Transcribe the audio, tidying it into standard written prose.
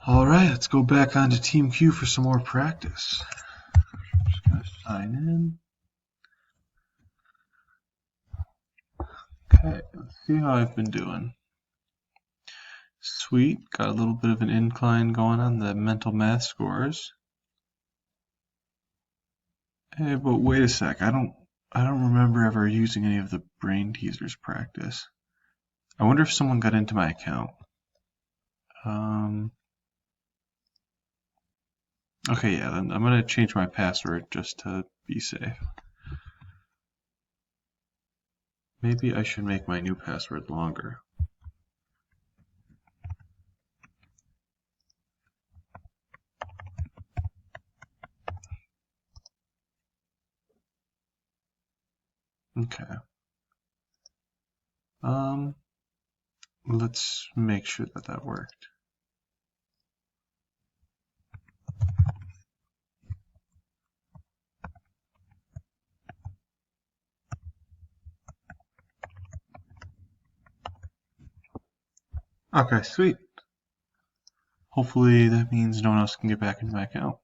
Alright, let's go back onto TeamQ for some more practice. Just gonna sign in. Okay, let's see how I've been doing. Sweet, got a little bit of an incline going on the mental math scores. Hey, but wait a sec, I don't remember ever using any of the brain teasers practice. I wonder if someone got into my account. Okay, yeah, then I'm gonna change my password just to be safe. Maybe I should make my new password longer. Okay. Let's make sure that that worked. Okay, sweet. Hopefully that means no one else can get back into my account.